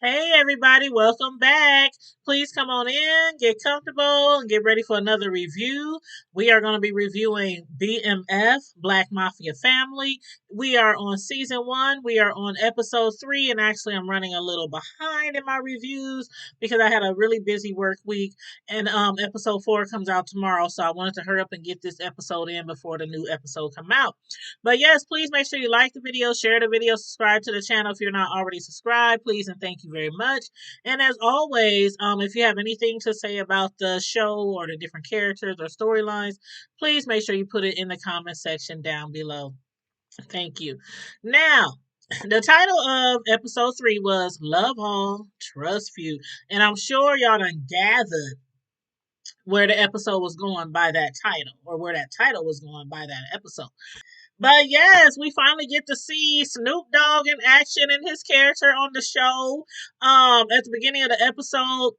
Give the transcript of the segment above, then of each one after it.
Hey everybody, welcome back. Please come on in, get comfortable, and get ready for another review. We are going to be reviewing BMF, Black Mafia Family. We are on season 1. We are on episode 3, and actually I'm running a little behind in my reviews because I had a really busy work week, and episode 4 comes out tomorrow, so I wanted to hurry up and get this episode in before the new episode come out. But yes, please make sure you like the video, share the video, subscribe to the channel if you're not already subscribed, please, and thank you very much. And as always, if you have anything to say about the show or the different characters or storylines, please make sure you put it in the comment section down below. Thank you. Now, the title of episode 3 was Love All, Trust Few. And I'm sure y'all done gathered where the episode was going by that title, or where that title was going by that episode. But yes, we finally get to see Snoop Dogg in action in his character on the show. At the beginning of the episode,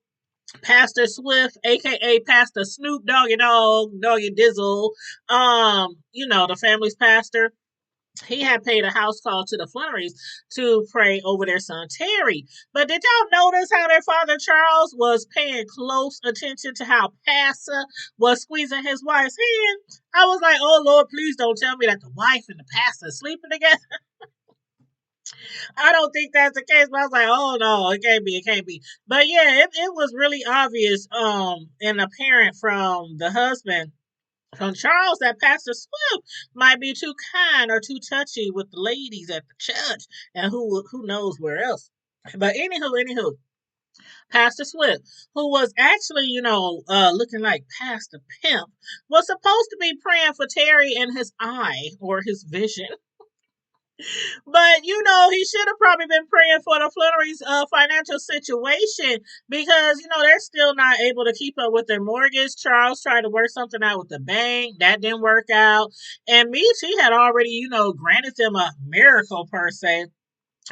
Pastor Swift, aka Pastor Snoop Doggy Dogg, Doggy Dizzle, the family's pastor, he had paid a house call to the Flurries to pray over their son Terry. But did y'all notice how their father Charles was paying close attention to how Pastor was squeezing his wife's hand? I was like, oh Lord, please don't tell me that the wife and the pastor are sleeping together. I don't think that's the case, but I was like, oh no, it can't be. But yeah, it was really obvious, and apparent from the husband from Charles that Pastor Swift might be too kind or too touchy with the ladies at the church, and who knows where else. But anywho, Pastor Swift, who was actually, looking like Pastor Pimp, was supposed to be praying for Terry in his eye or his vision. But he should have probably been praying for the Flurries' financial situation because they're still not able to keep up with their mortgage. Charles tried to work something out with the bank, that didn't work out, and Michi had already granted them a miracle per se,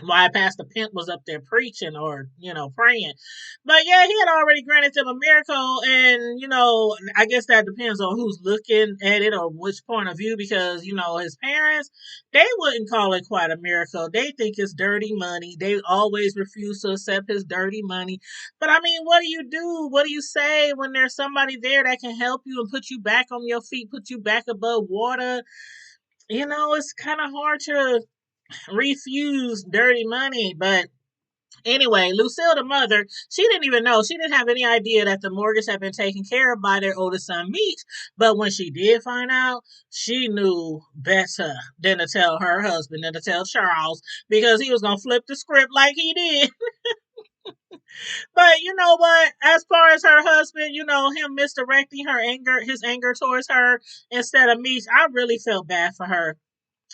why Pastor Pimp was up there preaching or, praying. But yeah, he had already granted them a miracle. And, I guess that depends on who's looking at it or which point of view, because, his parents, they wouldn't call it quite a miracle. They think it's dirty money. They always refuse to accept his dirty money. But I mean, what do you do? What do you say when there's somebody there that can help you and put you back on your feet, put you back above water? It's kind of hard to refuse dirty money. But anyway, Lucille, the mother, she didn't even know. She didn't have any idea that the mortgage had been taken care of by their oldest son, Meech. But when she did find out, she knew better than to tell her husband, than to tell Charles, because he was going to flip the script like he did. But you know what? As far as her husband, him misdirecting his anger towards her instead of Meech, I really felt bad for her.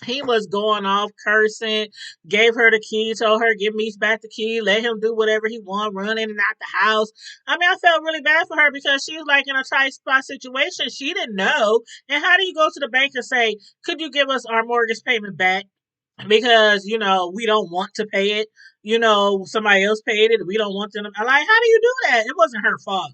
He was going off cursing, gave her the key, told her, give me back the key, let him do whatever he want, run in and out the house. I mean, I felt really bad for her because she was like in a tight spot situation. She didn't know. And how do you go to the bank and say, could you give us our mortgage payment back? Because, we don't want to pay it. Somebody else paid it. We don't want them to. Like, how do you do that? It wasn't her fault.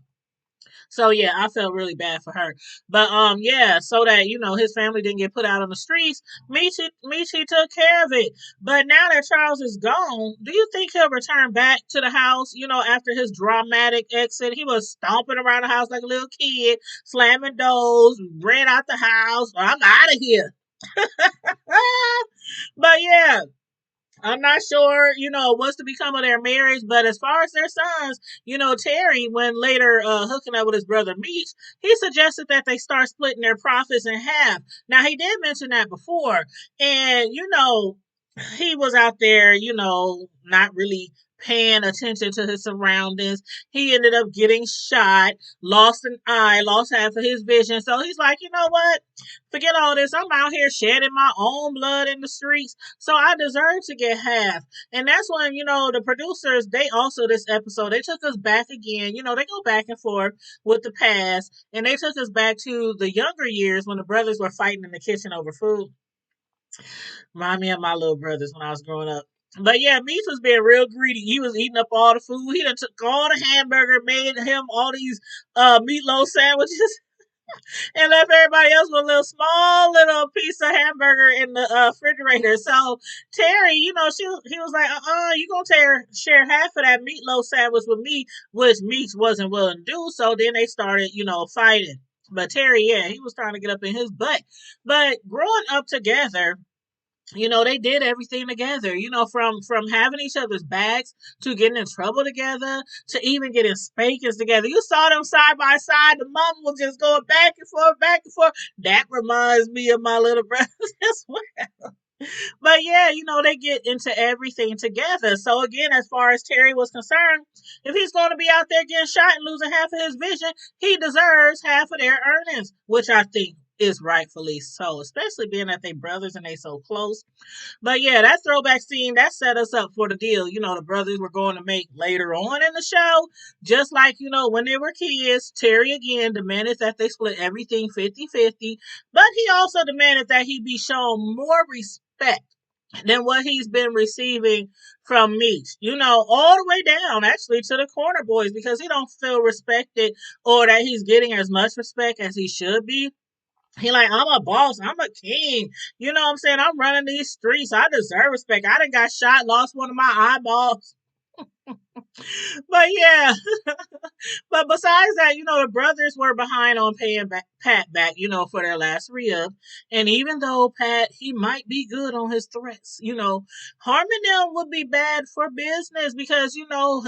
So yeah, I felt really bad for her. But yeah, so that his family didn't get put out on the streets, Michi took care of it. But now that Charles is gone, do you think he'll return back to the house? After his dramatic exit, he was stomping around the house like a little kid, slamming doors, ran out the house. I'm out of here. But yeah, I'm not sure, what's to become of their marriage, but as far as their sons, Terry, when later hooking up with his brother Meech, he suggested that they start splitting their profits in half. Now, he did mention that before, and, he was out there, not really paying attention to his surroundings. He ended up getting shot, lost an eye, lost half of his vision. So he's like, you know what? Forget all this. I'm out here shedding my own blood in the streets, so I deserve to get half. And that's when, the producers, they also, this episode, they took us back again. They go back and forth with the past, and they took us back to the younger years when the brothers were fighting in the kitchen over food. Remind me of my little brothers when I was growing up. But yeah, Meech was being real greedy. He was eating up all the food. He done took all the hamburger, made him all these meatloaf sandwiches. and left everybody else with a little small little piece of hamburger in the refrigerator. So Terry, he was like, you gonna share half of that meatloaf sandwich with me, which Meats wasn't willing to do. So then they started, fighting. But Terry, yeah, he was trying to get up in his butt. But growing up together, they did everything together, from having each other's backs to getting in trouble together to even getting spankings together. You saw them side by side. The mom was just going back and forth, back and forth. That reminds me of my little brothers as well. But yeah, they get into everything together. So again, as far as Terry was concerned, if he's going to be out there getting shot and losing half of his vision, he deserves half of their earnings, which I think is rightfully so, especially being that they brothers and they so close. But yeah, that throwback scene that set us up for the deal. The brothers were going to make later on in the show, just like when they were kids. Terry again demanded that they split everything 50-50, but he also demanded that he be shown more respect than what he's been receiving from Meech. All the way down actually to the corner boys because he don't feel respected or that he's getting as much respect as he should be. He like, I'm a boss. I'm a king. You know what I'm saying? I'm running these streets. I deserve respect. I done got shot, lost one of my eyeballs. But yeah, but besides that, the brothers were behind on paying Pat back, for their last re-up. And even though Pat, he might be good on his threats, harming them would be bad for business because,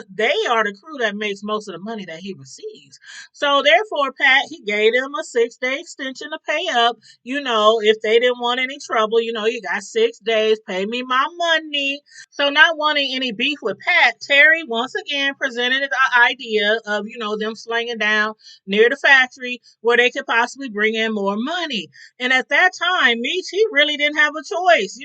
they are the crew that makes most of the money that he receives. So therefore, Pat, he gave them a 6-day extension to pay up. If they didn't want any trouble, you got 6 days, pay me my money. So, not wanting any beef with Pat, Terry once again presented the idea of, them slinging down near the factory where they could possibly bring in more money. And at that time, Meech, he really didn't have a choice.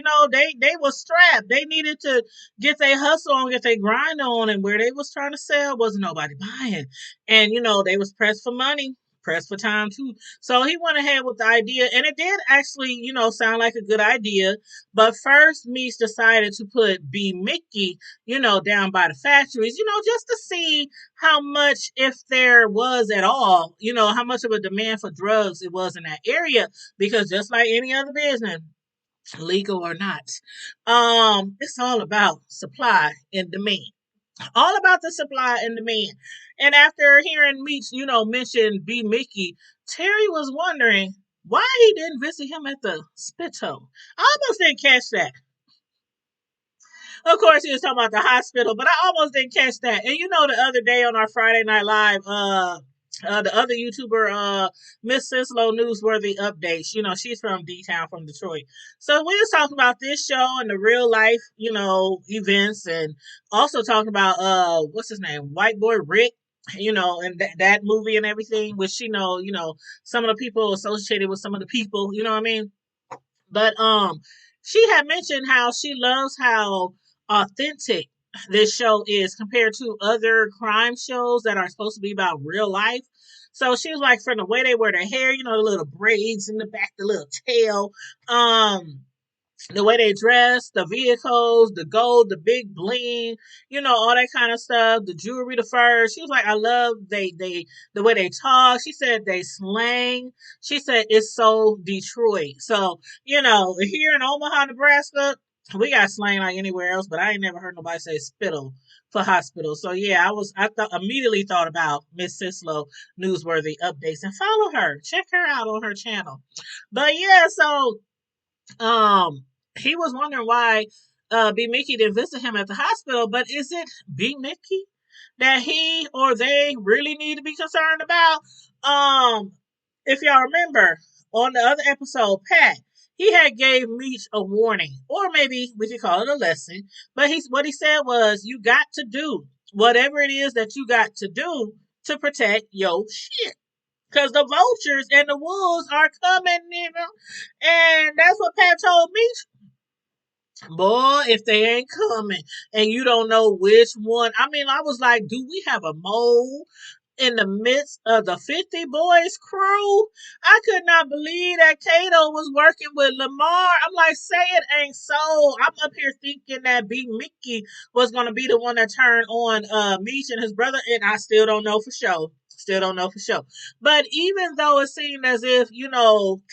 They were strapped. They needed to get their hustle on, get their grind on, and where they was trying to sell wasn't nobody buying. And, they was pressed for money, pressed for time too. So he went ahead with the idea, and it did actually, sound like a good idea. But first, Meech decided to put B Mickey, down by the factories, just to see how much, if there was at all, how much of a demand for drugs it was in that area. Because just like any other business, legal or not, it's all about supply and demand. All about the supply and demand. And after hearing Meech, mention B Mickey, Terry was wondering why he didn't visit him at the Spitto. I almost didn't catch that. Of course, he was talking about the hospital, but I almost didn't catch that. And the other day on our Friday Night Live, the other YouTuber, Miss Sislo Newsworthy Updates, she's from D Town, from Detroit. So we was talking about this show and the real life, events, and also talking about what's his name, White Boy Rick. And that movie and everything, which some of the people associated with some of the people, you know what I mean? But she had mentioned how she loves how authentic this show is compared to other crime shows that are supposed to be about real life. So she was like, from the way they wear their hair, the little braids in the back, the little tail, the way they dress, the vehicles, the gold, the big bling, all that kind of stuff, the jewelry, the furs. She was like, I love they the way they talk. She said they slang. She said it's so Detroit. So, here in Omaha, Nebraska, we got slang like anywhere else, but I ain't never heard nobody say spittle for hospital. So yeah, immediately thought about Miss Sislo Newsworthy Updates and follow her. Check her out on her channel. But yeah, so um, he was wondering why B Mickey didn't visit him at the hospital, but is it B Mickey that he or they really need to be concerned about? If y'all remember on the other episode, Pat, he had gave Meech a warning, or maybe we could call it a lesson. But what he said was, you got to do whatever it is that you got to do to protect your shit. Because the vultures and the wolves are coming, nigga. And that's what Pat told me. Boy, if they ain't coming and you don't know which one. I mean, I was like, do we have a mole in the midst of the 50 Boys crew? I could not believe that Kato was working with Lamar. I'm like, say it ain't so. I'm up here thinking that B Mickey was going to be the one that turned on Meech and his brother, and I still don't know for sure. Still don't know for sure. But even though it seemed as if,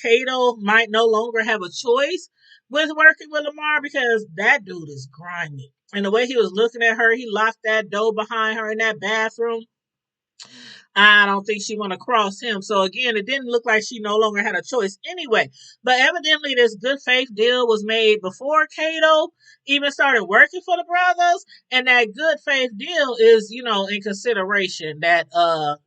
Kato might no longer have a choice with working with Lamar because that dude is grimy. And the way he was looking at her, he locked that door behind her in that bathroom. I don't think she want to cross him. So again, it didn't look like she no longer had a choice anyway. But evidently, this good faith deal was made before Kato even started working for the brothers, and that good faith deal is, in consideration that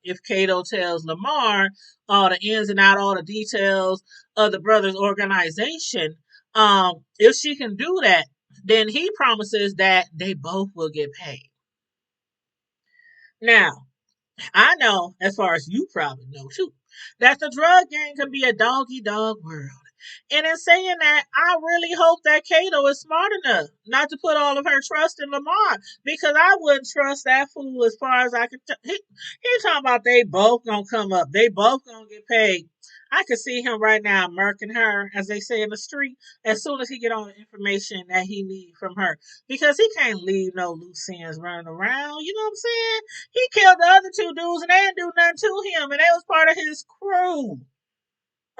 if Kato tells Lamar all the ins and out, all the details of the brothers' organization, if she can do that, then he promises that they both will get paid. Now, I know, as far as you probably know too, that the drug game can be a doggy dog world. And in saying that, I really hope that Kato is smart enough not to put all of her trust in Lamar, because I wouldn't trust that fool as far as I could. He talking about they both gonna come up, they both gonna get paid. I could see him right now murking her, as they say in the street, as soon as he get all the information that he need from her, because he can't leave no loose ends running around. You know what I'm saying? He killed the other two dudes and they didn't do nothing to him, and they was part of his crew.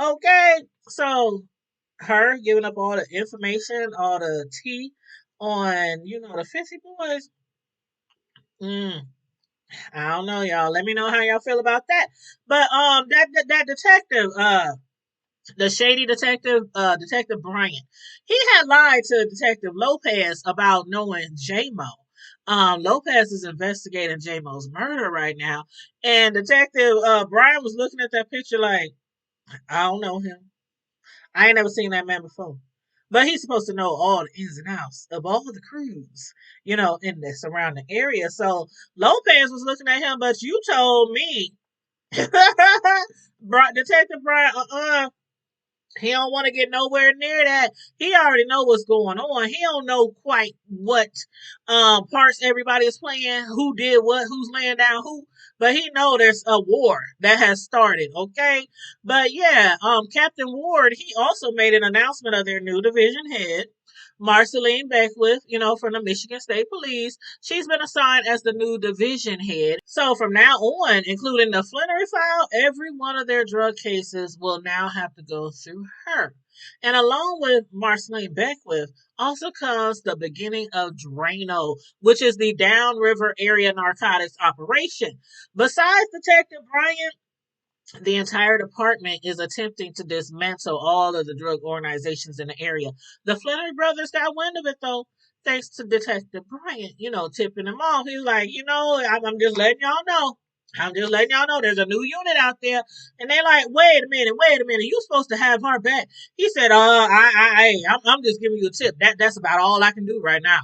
Okay, so her giving up all the information, all the tea on, the 50 boys. Mm, I don't know, y'all. Let me know how y'all feel about that. But that detective, the shady detective, Detective Bryant, he had lied to Detective Lopez about knowing J-Mo. Lopez is investigating J-Mo's murder right now, and Detective Bryant was looking at that picture like, I don't know him. I ain't never seen that man before. But he's supposed to know all the ins and outs of all the crews, in the surrounding area. So Lopez was looking at him, but you told me, Detective Brian, he don't want to get nowhere near that. He already know what's going on. He don't know quite what parts everybody is playing, who did what, who's laying down who. But he know there's a war that has started, okay? But yeah, Captain Ward, he also made an announcement of their new division head. Marceline Beckwith, from the Michigan State Police. She's been assigned as the new division head. So from now on, including the Flannery file, every one of their drug cases will now have to go through her. And along with Marceline Beckwith also comes the beginning of Drano, which is the downriver area narcotics operation. Besides Detective Bryant, the entire department is attempting to dismantle all of the drug organizations in the area. The Flannery brothers got wind of it though, thanks to Detective Bryant, tipping them off. He's like, I'm just letting y'all know. I'm just letting y'all know there's a new unit out there. And they like, wait a minute, you supposed to have her back. He said, I'm just giving you a tip. That's about all I can do right now.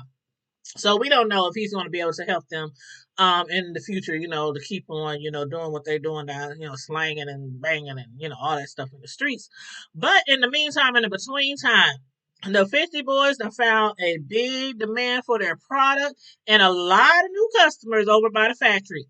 So we don't know if he's going to be able to help them in the future, to keep on, doing what they're doing down, slanging and banging and, all that stuff in the streets. But in the meantime, in the between time, the 50 boys have found a big demand for their product and a lot of new customers over by the factory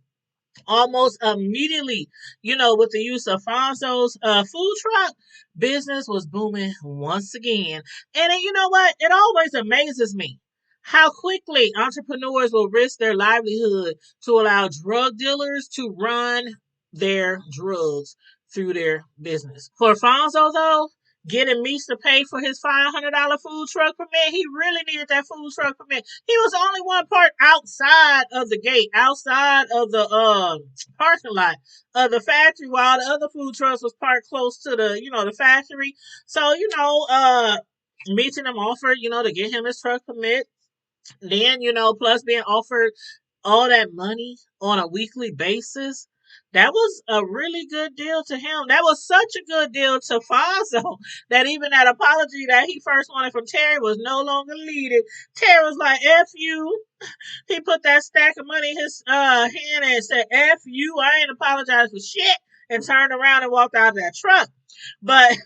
almost immediately, with the use of Fonzo's food truck, business was booming once again. And then, you know what? It always amazes me how quickly entrepreneurs will risk their livelihood to allow drug dealers to run their drugs through their business. For Fonzo, though, getting Meeks to pay for his $500 food truck permit. He really needed that food truck permit. He was only one part outside of the gate, outside of the parking lot of the factory, while the other food trucks was parked close to the factory. So, meeting him offered, to get him his truck permit. Then, plus being offered all that money on a weekly basis. That was a really good deal to him. That was such a good deal to Fonzo that even that apology that he first wanted from Terry was no longer needed. Terry was like, F you. He put that stack of money in his hand and said, F you. I ain't apologize for shit. And turned around and walked out of that truck. But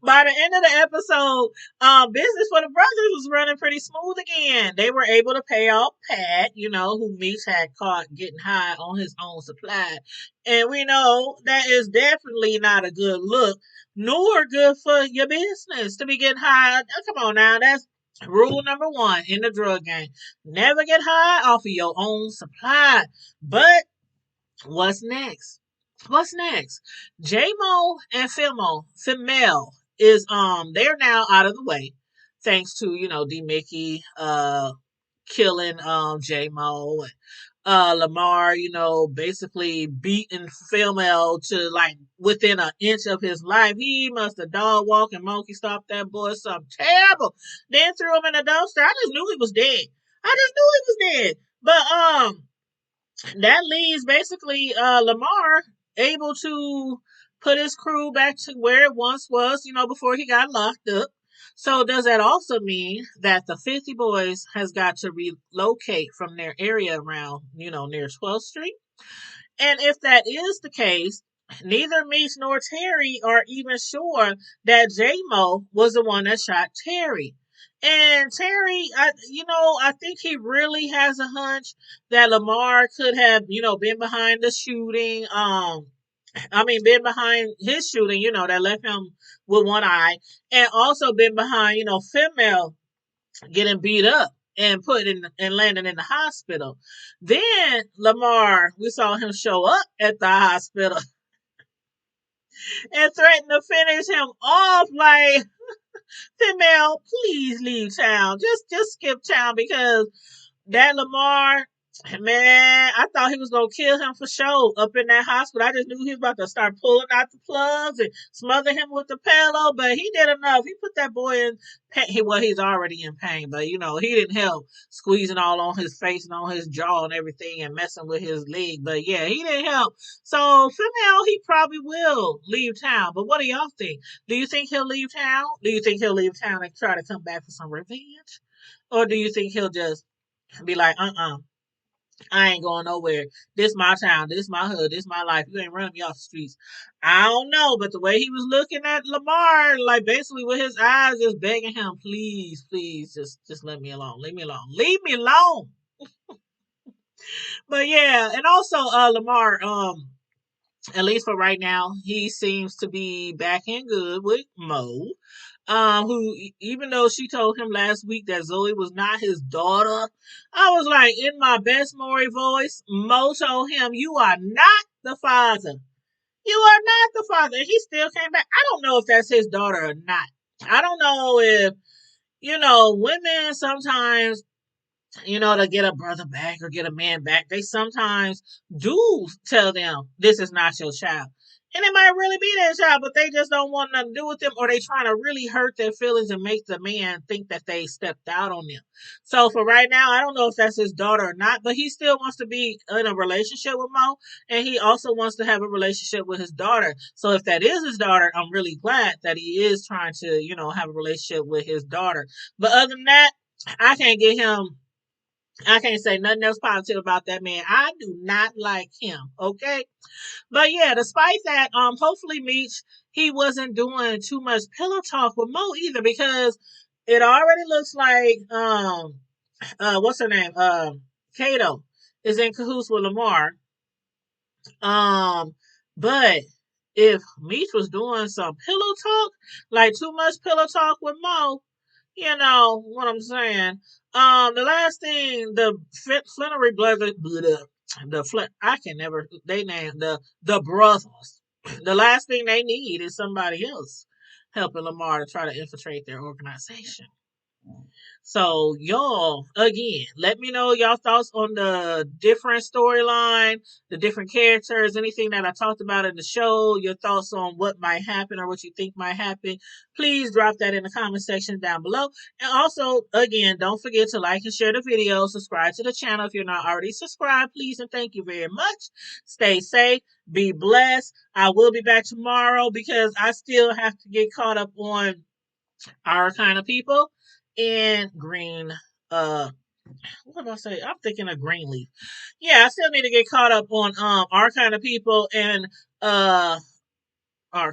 by the end of the episode, business for the brothers was running pretty smooth again. They were able to pay off Pat, who Meeks had caught getting high on his own supply. And we know that is definitely not a good look, nor good for your business to be getting high. Come on now, Rule number one in the drug game: never get high off of your own supply. But what's next? What's next? J Mo and Female is they're now out of the way, thanks to D Mickey killing J Mo, Lamar, basically beating female to like within an inch of his life. He must have dog walked and monkey stopped that boy something terrible. Then threw him in a dumpster. I just knew he was dead. I just knew he was dead. But that leaves basically Lamar able to put his crew back to where it once was, before he got locked up. So does that also mean that the 50 Boys has got to relocate from their area around, near 12th Street? And if that is the case, neither Meech nor Terry are even sure that J-Mo was the one that shot Terry. And Terry, I think he really has a hunch that Lamar could have, been behind the shooting. Been behind his shooting, that left him with one eye, and also been behind, female getting beat up and put in and landing in the hospital. Then Lamar, we saw him show up at the hospital and threaten to finish him off like, female, please leave town. Just skip town because that Lamar, man, I thought he was gonna kill him for sure up in that hospital. I just knew he was about to start pulling out the plugs and smother him with the pillow, but he did enough. He put that boy in pain. Well, he's already in pain, but he didn't help squeezing all on his face and on his jaw and everything and messing with his leg. But yeah, he didn't help. So female, he probably will leave town. But what do y'all think? Do you think he'll leave town? Do you think he'll leave town and try to come back for some revenge? Or do you think he'll just be like, I ain't going nowhere. This my town. This my hood. This my life. You ain't running me off the streets. I don't know, but the way he was looking at Lamar, like basically with his eyes, just begging him, please, please, just let me alone. Leave me alone. Leave me alone. But yeah, and also Lamar, at least for right now, he seems to be back in good with Mo. Who, even though she told him last week that Zoe was not his daughter, I was like, in my best Maury voice, Mo told him, "You are not the father. You are not the father." And he still came back. I don't know if that's his daughter or not. I don't know if, women sometimes to get a brother back or get a man back, they sometimes do tell them this is not your child. And it might really be their child, but they just don't want nothing to do with them, or they trying to really hurt their feelings and make the man think that they stepped out on them. So for right now, I don't know if that's his daughter or not, but he still wants to be in a relationship with Mo, and he also wants to have a relationship with his daughter. So if that is his daughter, I'm really glad that he is trying to, have a relationship with his daughter. But other than that, I can't get him I can't say nothing else positive about that man. I do not like him. Okay. But yeah, despite that, hopefully Meech, he wasn't doing too much pillow talk with Mo either, because it already looks like what's her name? Kato is in cahoots with Lamar. Um, but if Meech was doing some pillow talk, like too much pillow talk with Mo, you know what I'm saying. The last thing the Flannery brothers, I can never they name the brothers. The last thing they need is somebody else helping Lamar to try to infiltrate their organization. So y'all, again, let me know y'all thoughts on the different storyline, the different characters, anything that I talked about in the show, your thoughts on what might happen or what you think might happen. Please drop that in the comment section down below. And also, again, don't forget to like and share the video, subscribe to the channel if you're not already subscribed, please, and thank you very much. Stay safe, be blessed. I will be back tomorrow because I still have to get caught up on Our Kind of People and Green. What did I say? I'm thinking of Greenleaf. Yeah, I still need to get caught up on Our Kind of People and our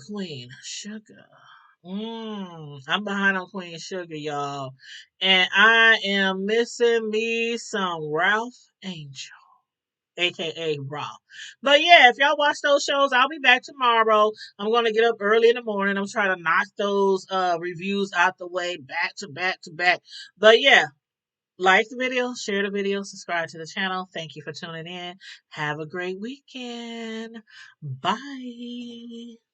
Queen Sugar. I'm behind on Queen Sugar, y'all, and I am missing me some Ralph Angel. aka Raw. But yeah, if y'all watch those shows, I'll be back tomorrow. I'm gonna get up early in the morning. I'm trying to knock those reviews out the way back to back to back. But yeah, like the video, share the video, subscribe to the channel. Thank you for tuning in. Have a great weekend. Bye.